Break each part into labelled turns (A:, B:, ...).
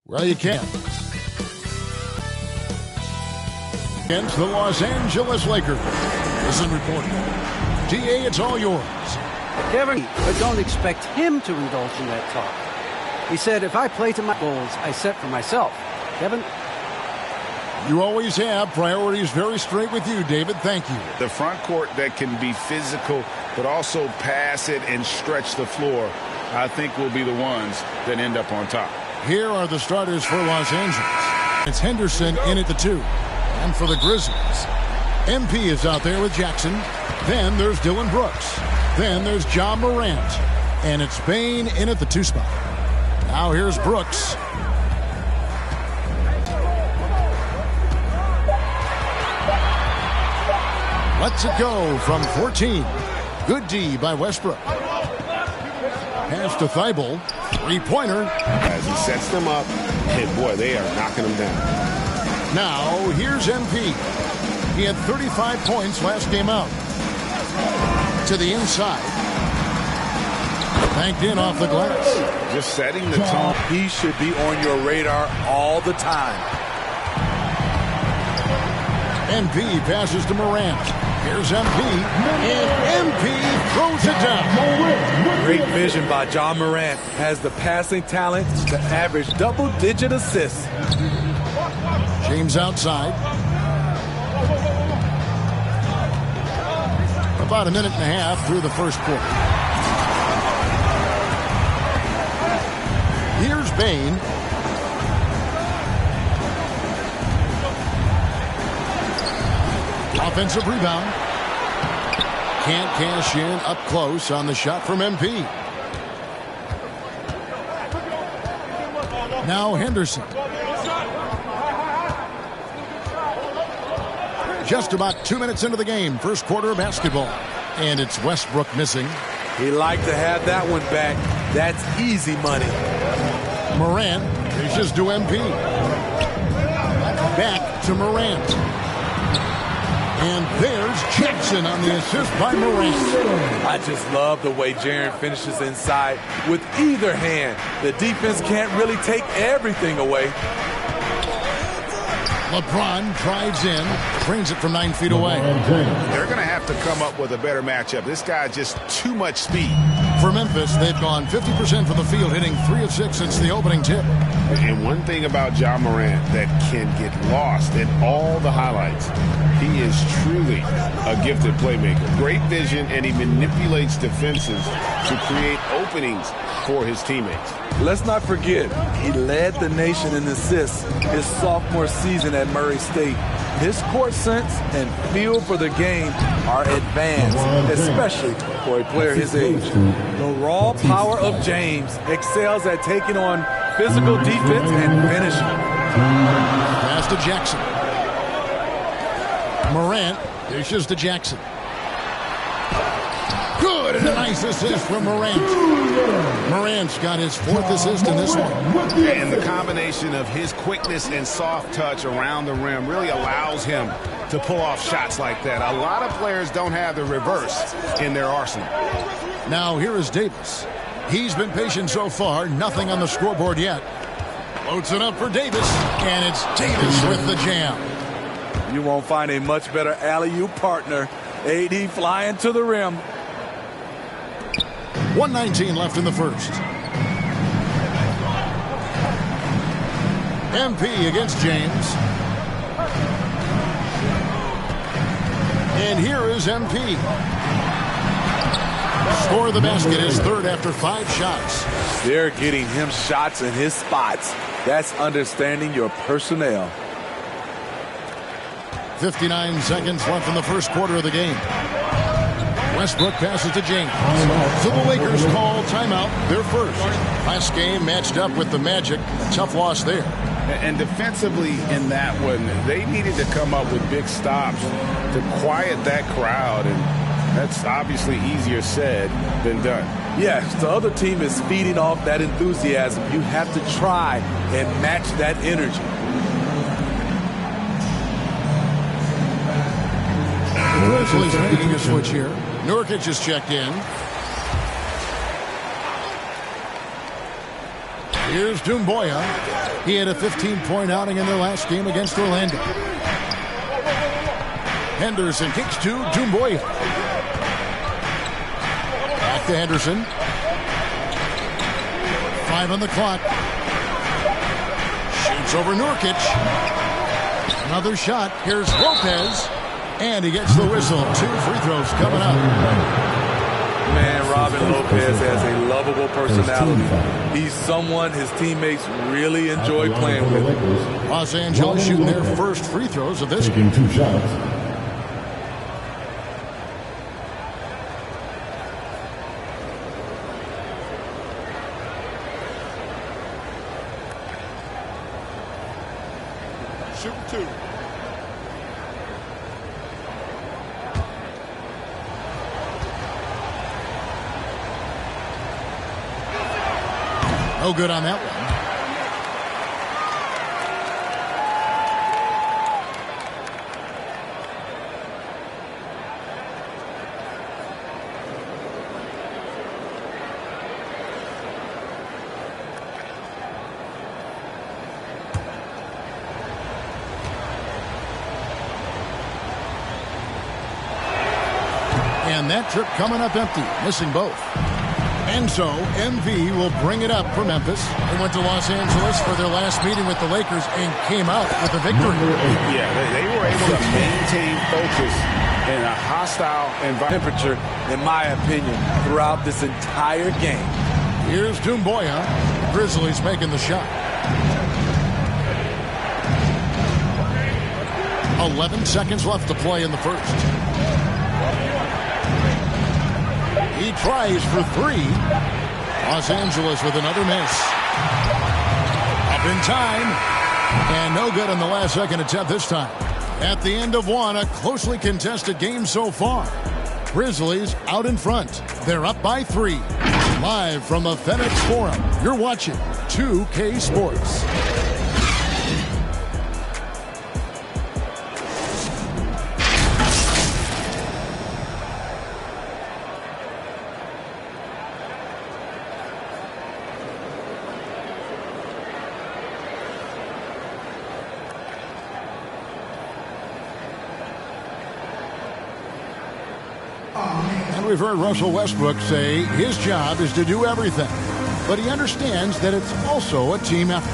A: Well, you can. Against the Los Angeles Lakers. Listen, reporting. TA, it's all yours.
B: Kevin, but don't expect him to indulge in that talk. He said, if I play to my goals I set for myself. Kevin?
A: You always have. Priorities very straight with you, David. Thank you.
C: The front court that can be physical, but also pass it and stretch the floor, I think will be the ones that end up on top.
A: Here are the starters for Los Angeles. It's Henderson in at the 2. And for the Grizzlies, MP is out there with Jackson. Then there's Dylan Brooks. Then there's Ja Morant. And it's Bane in at the 2 spot. Now here's Brooks. Lets it go from 14. Good D by Westbrook. Pass to Thibault. Three-pointer.
D: As he sets them up, and boy, they are knocking them down.
A: Now, here's MP. He had 35 points last game out. To the inside. Banked in off the glass.
C: Just setting the tone.
E: He should be on your radar all the time.
A: MP passes to Morant. Here's MP. And MP throws it down.
E: Great vision by Ja Morant. Has the passing talent to average double-digit assists.
A: James outside. About a minute and a half through the first quarter. Here's Bane. Offensive rebound. Can't cash in up close on the shot from MP. Now Henderson. Just about 2 minutes into the game. First quarter of basketball. And it's Westbrook missing.
E: He liked to have that one back. That's easy money.
A: Morant dishes to MP. Back to Morant. And there's Jackson on the assist by Morant.
E: I just love the way Jaren finishes inside with either hand. The defense can't really take everything away.
A: LeBron drives in, brings it from 9 feet away.
C: They're going to have to come up with a better matchup. This guy just too much speed.
A: For Memphis, they've gone 50% from the field, hitting 3 of 6 since the opening tip.
D: And one thing about Ja Morant that can get lost in all the highlights, he is truly a gifted playmaker. Great vision, and he manipulates defenses to create openings for his teammates.
E: Let's not forget, he led the nation in assists his sophomore season at Murray State. His court sense and feel for the game are advanced, especially for a player his age. The raw power of James excels at taking on physical defense and finishing.
A: Pass to Jackson. Morant dishes to Jackson. Good, and a nice assist from Morant. Morant's got his 4th assist in this one.
C: And the combination of his quickness and soft touch around the rim really allows him to pull off shots like that. A lot of players don't have the reverse in their arsenal.
A: Now here is Davis. He's been patient so far. Nothing on the scoreboard yet. Floats it up for Davis, and it's Davis with the jam.
E: You won't find a much better alley-oop partner. AD flying to the rim.
A: 1:19 left in the first. MP against James. And here is MP. Score the basket, his 3rd after 5 shots.
E: They're getting him shots in his spots. That's understanding your personnel.
A: 59 seconds left in the first quarter of the game. Westbrook passes to James. So the Lakers call timeout, their first. Last game matched up with the Magic. A tough loss there.
C: And defensively in that one, they needed to come up with big stops to quiet that crowd. And that's obviously easier said than done.
E: Yes, the other team is feeding off that enthusiasm. You have to try and match that energy.
A: Grizzlies making a switch here. Nurkic is checked in. Here's Doumbouya. He had a 15-point outing in their last game against Orlando. Henderson kicks to Doumbouya. Back to Henderson. 5 on the clock. Shoots over Nurkic. Another shot. Here's Lopez. And he gets the whistle. 2 free throws coming up.
E: Man, Robin Lopez has a lovable personality. He's someone his teammates really enjoy playing with.
A: Los Angeles shooting their first free throws of this
F: game. 2 shots.
D: Shoot 2.
A: No good on that one. And that trip coming up empty, missing both. And so, MV will bring it up for Memphis. They went to Los Angeles for their last meeting with the Lakers and came out with a victory.
C: Yeah, they were able to maintain focus in a hostile environment.
E: Temperature, in my opinion, throughout this entire game.
A: Here's Doumbouya. Grizzlies making the shot. 11 seconds left to play in the first. He tries for 3. Los Angeles with another miss. Up in time. And no good on the last second attempt this time. At the end of one, a closely contested game so far. Grizzlies out in front. They're up by 3. Live from the FedEx Forum, you're watching 2K Sports. And we've heard Russell Westbrook say his job is to do everything. But he understands that it's also a team effort.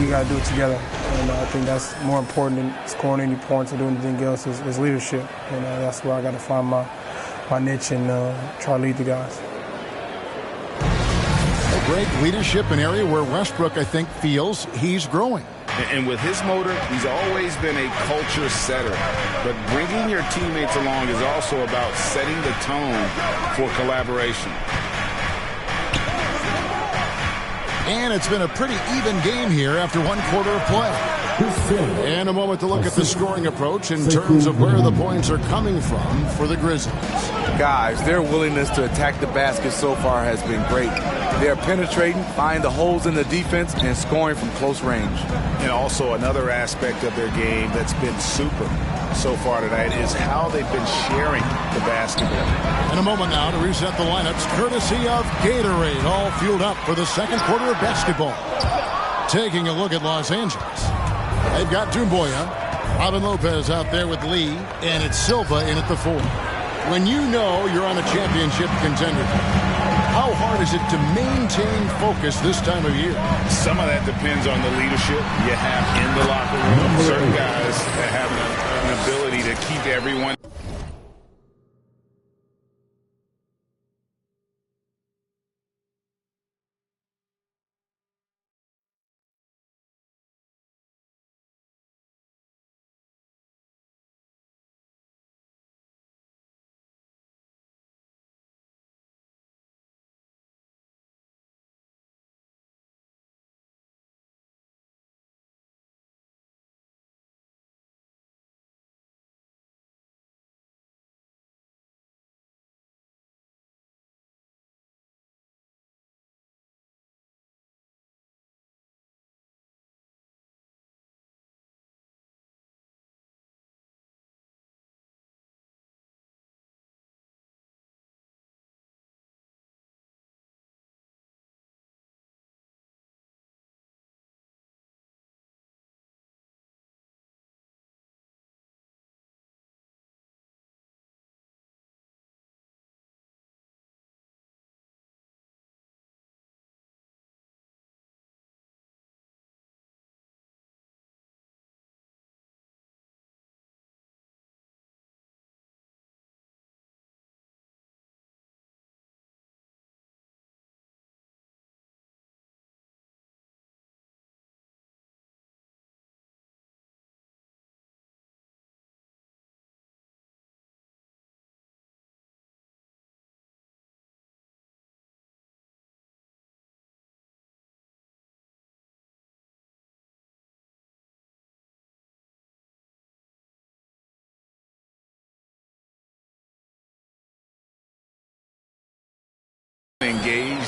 G: We got to do it together. And I think that's more important than scoring any points or doing anything else is leadership. And that's where I got to find my niche and try to lead the guys.
A: A great leadership, an area where Westbrook, I think, feels he's growing.
C: And with his motor, he's always been a culture setter. But bringing your teammates along is also about setting the tone for collaboration.
A: And it's been a pretty even game here after 1 quarter of play. And a moment to look at the scoring approach in terms of where the points are coming from for the Grizzlies.
E: Guys, their willingness to attack the basket so far has been great. They're penetrating, finding the holes in the defense, and scoring from close range.
C: And also another aspect of their game that's been super so far tonight is how they've been sharing the basketball.
A: In a moment now to reset the lineups, courtesy of Gatorade, all fueled up for the second quarter of basketball. Taking a look at Los Angeles. They've got Doumbouya, Robin Lopez out there with Lee, and it's Silva in at the 4. When you know you're on a championship contender, how hard is it to maintain focus this time of year?
C: Some of that depends on the leadership you have in the locker room. Certain guys have an ability to keep everyone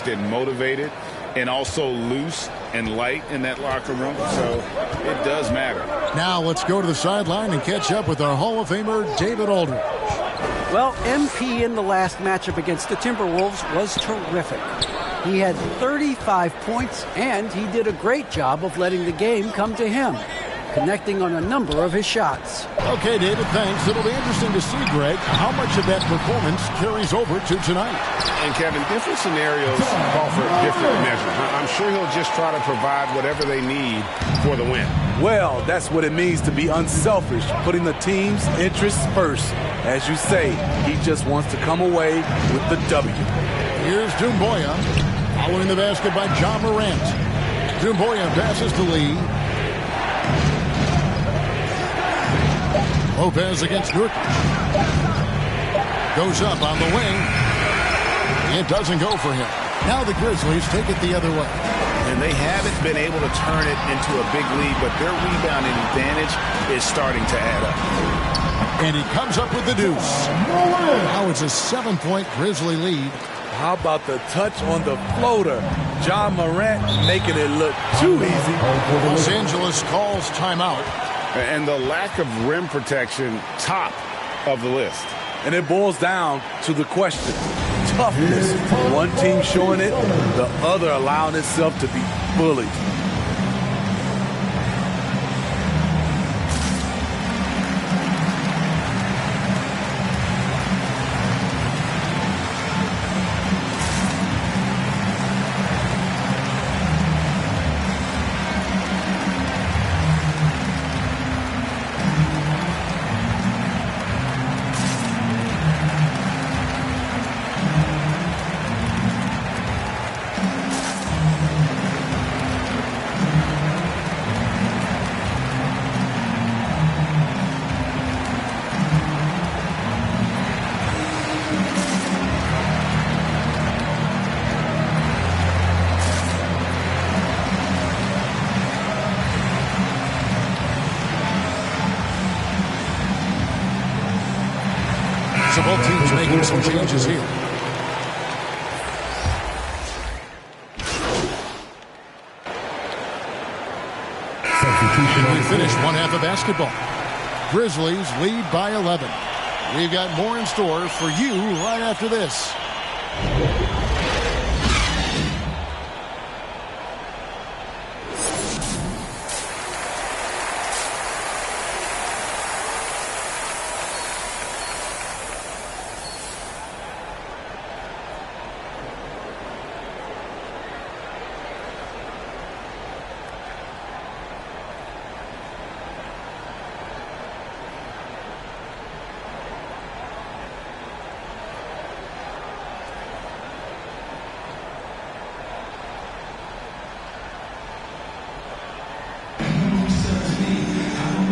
D: engaged and motivated and also loose and light in that locker room. So it does matter.
A: Now let's go to the sideline and catch up with our Hall of Famer, David Aldridge.
B: Well, MP in the last matchup against the Timberwolves was terrific. He had 35 points, and he did a great job of letting the game come to him, connecting on a number of his shots.
A: Okay, David, thanks. It'll be interesting to see, Greg, how much of that performance carries over to tonight.
D: And, Kevin, different scenarios call for different measures. I'm sure he'll just try to provide whatever they need for the win.
E: Well, that's what it means to be unselfish, putting the team's interests first. As you say, he just wants to come away with the W.
A: Here's Doumbouya, following the basket by John Morant. Doumbouya passes to Lee. Lopez against Nurkic. Goes up on the wing. It doesn't go for him. Now the Grizzlies take it the other way.
C: And they haven't been able to turn it into a big lead, but their rebounding advantage is starting to add up.
A: And he comes up with the deuce. Now it's a 7-point Grizzly lead.
E: How about the touch on the floater? John Morant making it look too easy.
A: Los Angeles calls timeout.
D: And the lack of rim protection, top of the list.
E: And it boils down to the question. Toughness. One team showing it, the other allowing itself to be bullied.
A: So both teams making some changes here. And we finish one half of basketball. Grizzlies lead by 11. We've got more in store for you right after this.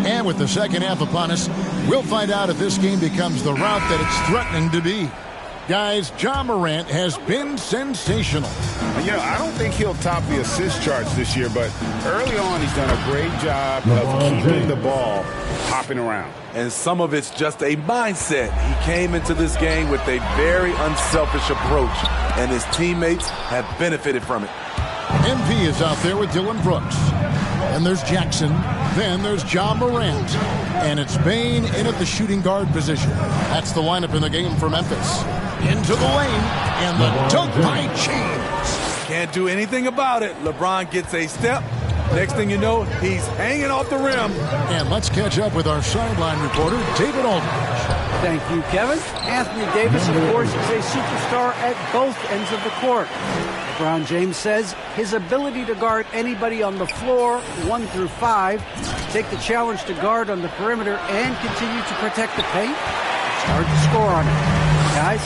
A: And with the second half upon us, we'll find out if this game becomes the route that it's threatening to be. Guys, John Morant has been sensational.
D: You know, I don't think he'll top the assist charts this year, but early on he's done a great job of keeping the ball hopping around.
E: And some of it's just a mindset. He came into this game with a very unselfish approach, and his teammates have benefited from it.
A: MP is out there with Dillon Brooks. And there's Jackson. Then there's John Morant. And it's Bane in at the shooting guard position. That's the lineup in the game for Memphis. Into the lane. And the dunk by James.
E: Can't do anything about it. LeBron gets a step. Next thing you know, he's hanging off the rim.
A: And let's catch up with our sideline reporter, David Aldridge.
B: Thank you, Kevin. Anthony Davis, of course, is a superstar at both ends of the court. LeBron James says his ability to guard anybody on the floor, 1 through 5, take the challenge to guard on the perimeter, and continue to protect the paint, it's hard to score on it. Guys?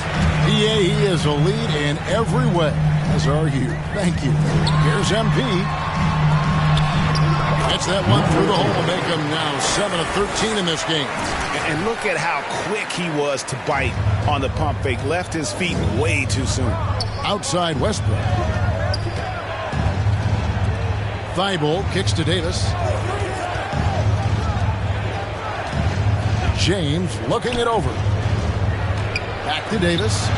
A: Yeah, he is a lead in every way, as are you. Thank you. Here's MP. Gets that one through the hole to make him now 7 of 13 in this game.
C: And look at how quick he was to bite on the pump fake. Left his feet way too soon.
A: Outside Westbrook. Thibault kicks to Davis. James looking it over. Back to Davis.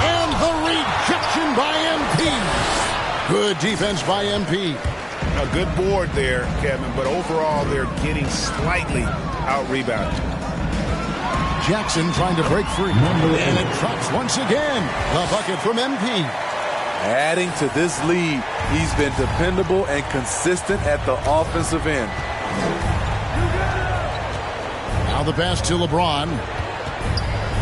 A: And the rejection by MP. Good defense by MP.
C: A good board there, Kevin, but overall they're getting slightly out-rebounded.
A: Jackson trying to break free. And it drops once again. The bucket from MP.
E: Adding to this lead, he's been dependable and consistent at the offensive end.
A: Now the pass to LeBron.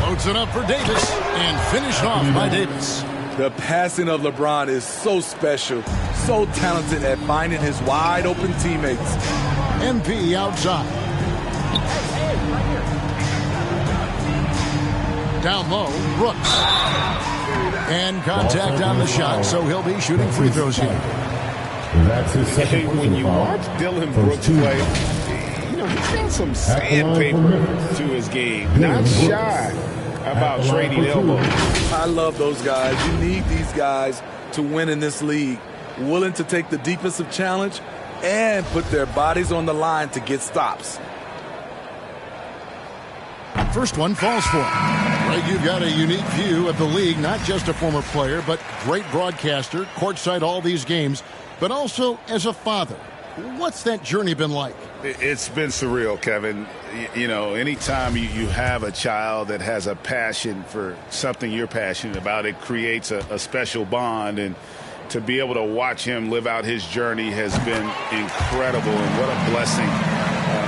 A: Loads it up for Davis. And finished off by Davis.
E: The passing of LeBron is so special, so talented at finding his wide-open teammates.
A: MP outside. Down low, Brooks. And contact on the shot, so he'll be shooting free throws here.
D: That's his second. When you watch Dylan Brooks play, you know, he's got some sandpaper to his game. Not shy about trading elbows.
E: I love those guys. You need these guys to win in this league. Willing to take the defensive challenge and put their bodies on the line to get stops.
A: First one falls for him. Right, you've got a unique view of the league, not just a former player, but great broadcaster, courtside all these games, but also as a father. What's that journey been like?
C: It's been surreal, Kevin. You know, anytime you have a child that has a passion for something you're passionate about, it creates a special bond. And to be able to watch him live out his journey has been incredible. And what a blessing.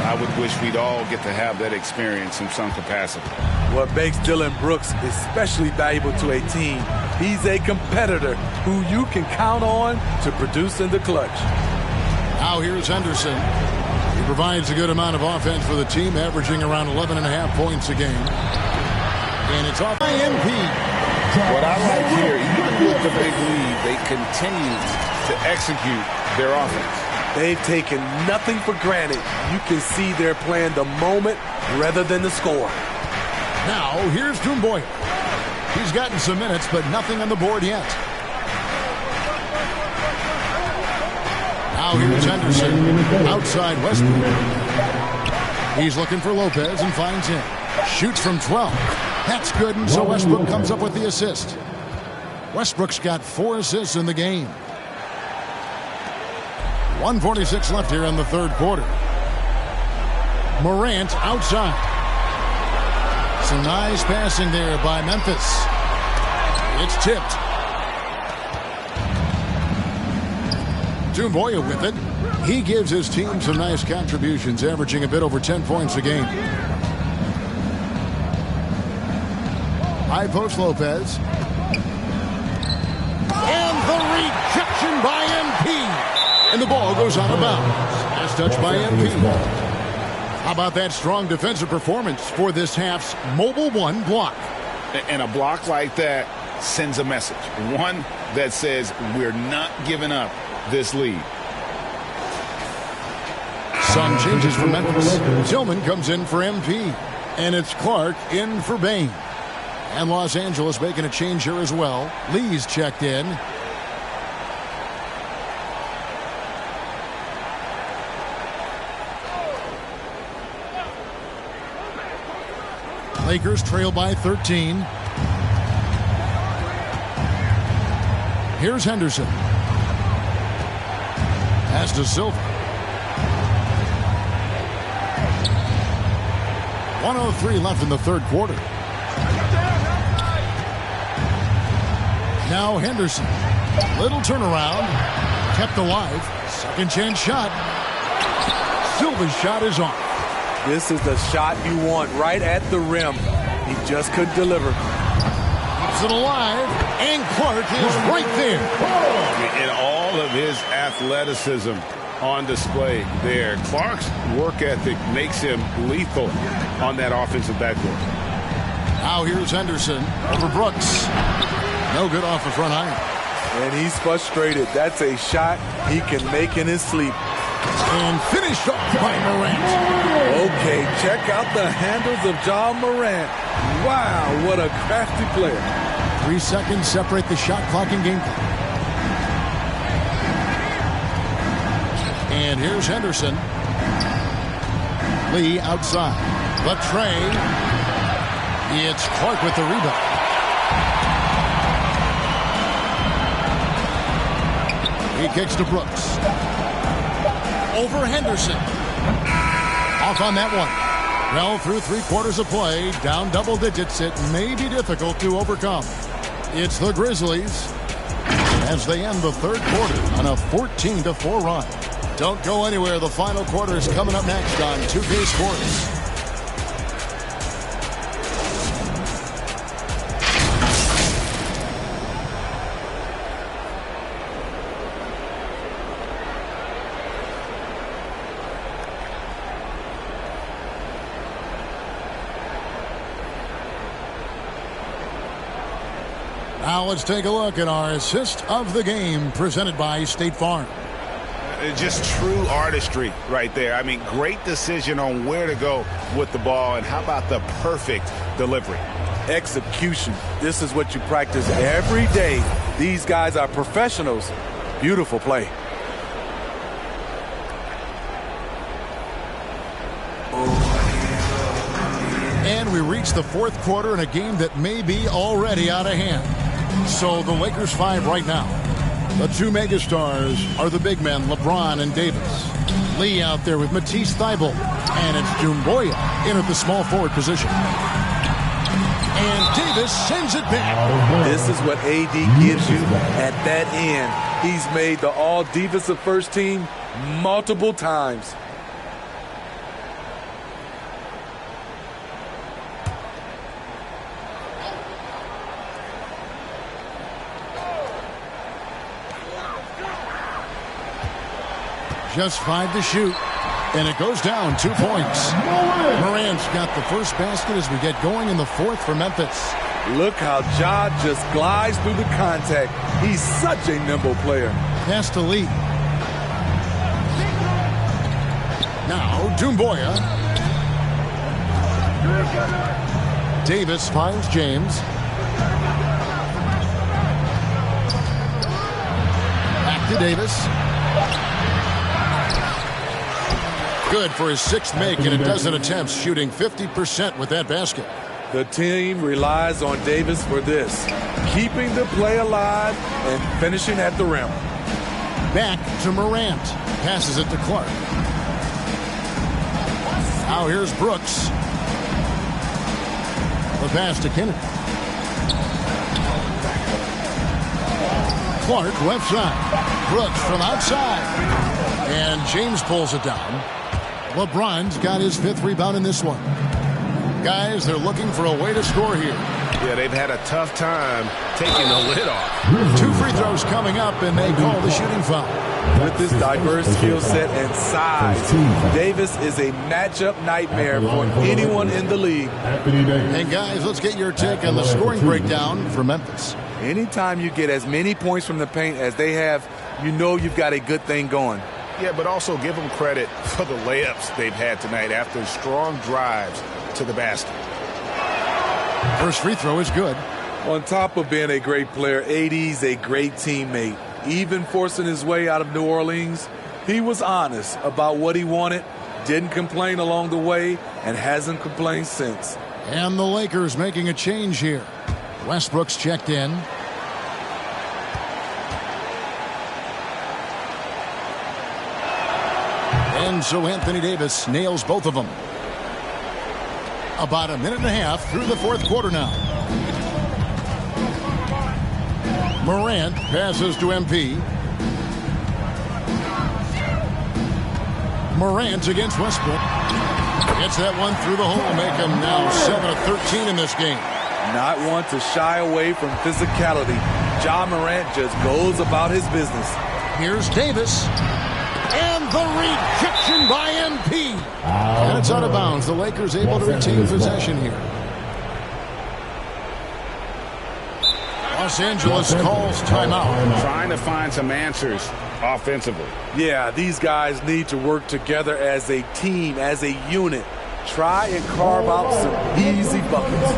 C: I would wish we'd all get to have that experience in some capacity.
E: What makes Dylan Brooks especially valuable to a team, he's a competitor who you can count on to produce in the clutch.
A: Now here's Henderson. He provides a good amount of offense for the team, averaging around 11.5 points a game. And it's off by MP.
C: What I like here, even with the big lead, they continue to execute their offense.
E: They've taken nothing for granted. You can see they're playing the moment rather than the score.
A: Now here's Doumbouya. He's gotten some minutes, but nothing on the board yet. Now here's Henderson. Outside Westbrook. He's looking for Lopez and finds him. Shoots from 12. That's good, and so Westbrook comes up with the assist. Westbrook's got 4 assists in the game. 1:46 left here in the third quarter. Morant outside. Some nice passing there by Memphis. It's tipped. Doumbouya with it. He gives his team some nice contributions, averaging a bit over 10 points a game. High post Lopez. And the rejection by MP. And the ball goes out of bounds. Last touch by MP. How about that strong defensive performance for this half's Mobile One block?
C: And a block like that sends a message. One that says we're not giving up this lead.
A: Some changes for Memphis. Tillman comes in for MP. And it's Clark in for Bain. And Los Angeles making a change here as well. Lee's checked in. Lakers trail by 13. Here's Henderson. Pass to Silva. 1:03 left in the third quarter. Now Henderson. Little turnaround. Kept alive. Second chance shot. Silva's shot is off.
E: This is the shot you want right at the rim. He just couldn't deliver.
A: Keeps it alive. And Clark is right there.
C: And all of his athleticism on display there. Clark's work ethic makes him lethal on that offensive backboard.
A: Now here's Henderson over Brooks. No good off the front iron.
E: And he's frustrated. That's a shot he can make in his sleep.
A: And finished off by Morant.
E: Okay, check out the handles of John Morant. Wow, what a crafty player.
A: 3 seconds separate the shot clock and game clock. And here's Henderson. Lee outside. But Trey. It's Clark with the rebound. He kicks to Brooks. Over Henderson. Off on that one. Well, through 3/4 of play, down double digits, it may be difficult to overcome. It's the Grizzlies as they end the third quarter on a 14-4 run. Don't go anywhere. The final quarter is coming up next on 2K Sports. Now let's take a look at our assist of the game presented by State Farm.
C: Just true artistry right there. I mean, great decision on where to go with the ball, and how about the perfect delivery?
E: Execution. This is what you practice every day. These guys are professionals. Beautiful play.
A: And we reach the fourth quarter in a game that may be already out of hand. So the Lakers 5 right now. The two megastars are the big men, LeBron and Davis. Lee out there with Matisse Thybulle. And it's Doumbouya in at the small forward position. And Davis sends it back.
E: This is what AD gives you at that end. He's made the all-defensive first team multiple times.
A: Just 5 to shoot. And it goes down 2 points. Morant's got the first basket as we get going in the fourth for Memphis.
E: Look how Ja just glides through the contact. He's such a nimble player.
A: Pass to Lee. Now Doumbouya. Davis finds James. Back to Davis. Good for his sixth make in a dozen attempts, shooting 50% with that basket.
E: The team relies on Davis for this, keeping the play alive and finishing at the rim.
A: Back to Morant. Passes it to Clark. Now here's Brooks. The pass to Kennedy. Clark left side. Brooks from outside. And James pulls it down. LeBron's got his 5th rebound in this one. Guys, they're looking for a way to score here.
C: Yeah, they've had a tough time taking the lid off.
A: 2 free throws coming up, and they call the shooting foul.
E: With this diverse skill set and size, Davis is a matchup nightmare for anyone in the league.
A: And guys, let's get your take on the scoring breakdown for Memphis.
E: Anytime you get as many points from the paint as they have, you know you've got a good thing going.
C: Yeah, but also give them credit for the layups they've had tonight after strong drives to the basket.
A: First free throw is good.
E: On top of being a great player, AD's a great teammate. Even forcing his way out of New Orleans, he was honest about what he wanted, didn't complain along the way, and hasn't complained since.
A: And the Lakers making a change here. Westbrook's checked in. And so Anthony Davis nails both of them. About a minute and a half through the fourth quarter now. Morant passes to MP. Morant against Westbrook. Gets that one through the hole, make him now 7 of 13 in this game.
E: Not one to shy away from physicality. Ja Morant just goes about his business.
A: Here's Davis. And the rejection by MP. And it's out of bounds. The Lakers able to retain possession here. Los Angeles calls timeout.
C: Trying to find some answers offensively.
E: Yeah, these guys need to work together as a team, as a unit. Try and carve out some easy buckets.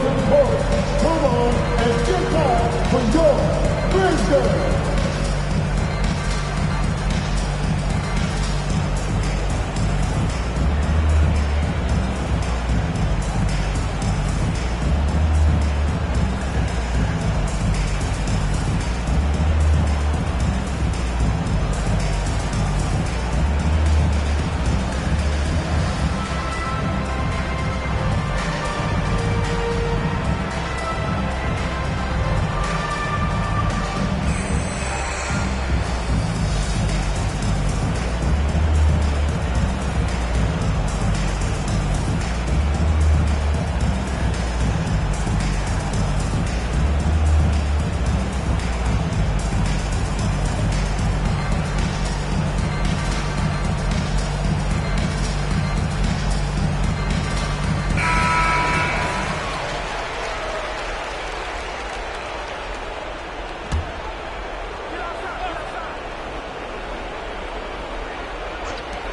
F: Come on and get back for your Grizzlies.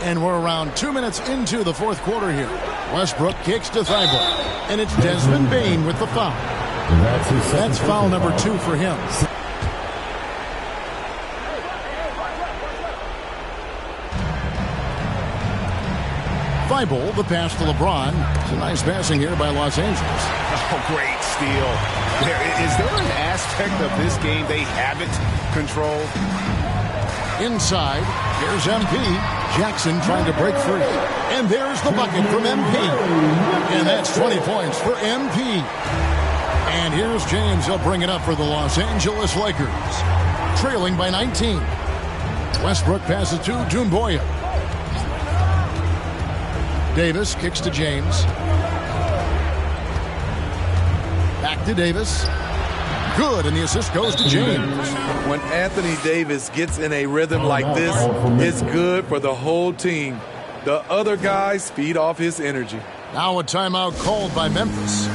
A: And we're around 2 minutes into the fourth quarter here. Westbrook kicks to Thibault. And it's Desmond Bane with the foul. That's foul number 2 for him. Thibault, the pass to LeBron. It's a nice passing here by Los Angeles.
D: Oh, great steal. Is there an aspect of this game they haven't controlled?
A: Inside, here's MP. Jackson trying to break free. And there's the bucket from MP. And that's 20 points for MP. And here's James. He'll bring it up for the Los Angeles Lakers. Trailing by 19. Westbrook passes to Doumbouya. Davis kicks to James. Back to Davis. Good, and the assist goes to James.
E: When Anthony Davis gets in a rhythm like this, it's good for the whole team. The other guys feed off his energy.
A: Now a timeout called by Memphis.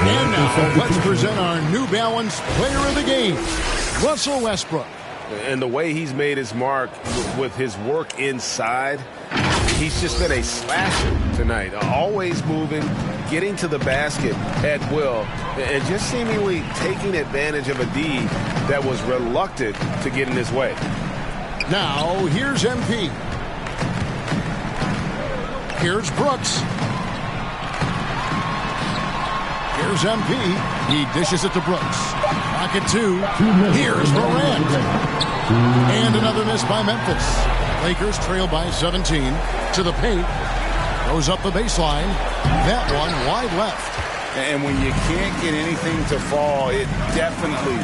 A: And now, let's present our New Balance Player of the Game, Russell Westbrook.
D: And the way he's made his mark with his work inside, he's just been a slasher tonight. Always moving, getting to the basket at will, and just seemingly taking advantage of a D that was reluctant to get in his way.
A: Now, here's MP. Here's Brooks. Here's MP. He dishes it to Brooks. Pocket 2. Here's Morant. And another miss by Memphis. Lakers trail by 17. To the paint. Goes up the baseline. That one wide left.
C: And when you can't get anything to fall, it definitely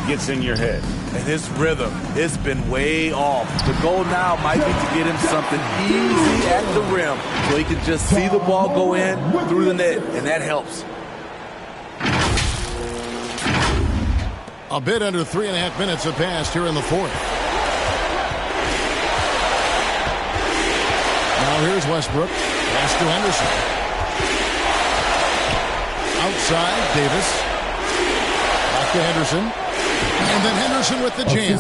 C: gets in your head.
E: And his rhythm, it's been way off. The goal now might be to get him something easy at the rim so he can just see the ball go in through the net, and that helps.
A: A bit under 3.5 minutes have passed here in the fourth. Now here's Westbrook. Pass to Henderson. Outside, Davis. Back to Henderson. And then Henderson with the jam.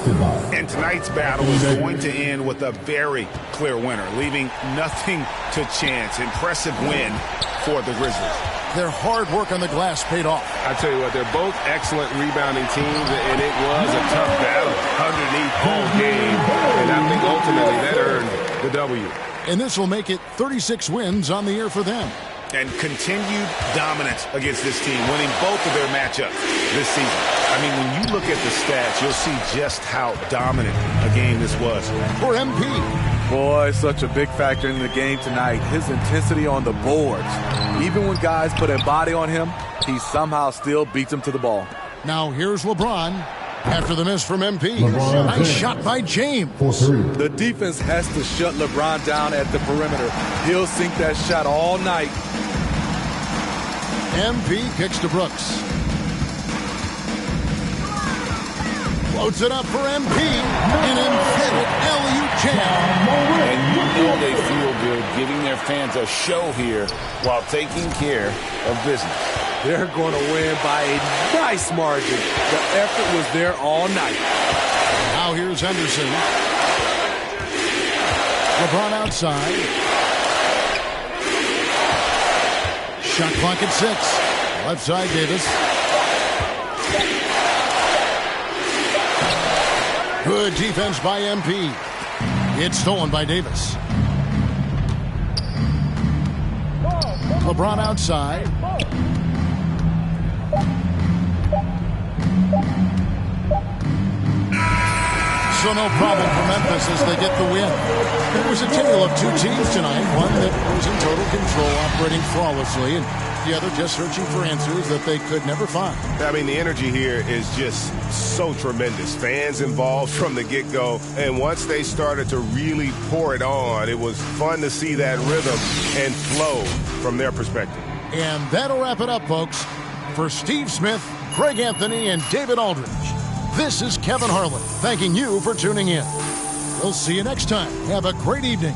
C: And tonight's battle is going to end with a very clear winner, leaving nothing to chance. Impressive win for the Grizzlies.
A: Their hard work on the glass paid off.
D: I tell you what, they're both excellent rebounding teams, and it was a tough battle underneath all game. And I think ultimately that earned the W.
A: And this will make it 36 wins on the year for them.
C: And continued dominance against this team, winning both of their matchups this season. I mean, when you look at the stats, you'll see just how dominant a game this was.
A: For MP.
E: Boy, such a big factor in the game tonight. His intensity on the boards. Even when guys put a body on him, he somehow still beats them to the ball.
A: Now here's LeBron. After the miss from MP. Nice shot by James.
E: The defense has to shut LeBron down at the perimeter. He'll sink that shot all night.
A: MP kicks to Brooks. Floats it up for MP. An emphatic LU jam.
C: And you know they feel good giving their fans a show here while taking care of business.
E: They're going to win by a nice margin. The effort was there all night.
A: Now here's Henderson. LeBron outside. Shot clock at 6. Left side, Davis. Good defense by MP. It's stolen by Davis. LeBron outside. So no problem for Memphis as they get the win. It was a tale of two teams tonight, one that was in total control, operating flawlessly, and the other just searching for answers that they could never find.
D: I mean, the energy here is just so tremendous. Fans involved from the get-go, and once they started to really pour it on, it was fun to see that rhythm and flow from their perspective.
A: And that'll wrap it up, folks. For Steve Smith, Greg Anthony, and David Aldridge, this is Kevin Harlan thanking you for tuning in. We'll see you next time. Have a great evening.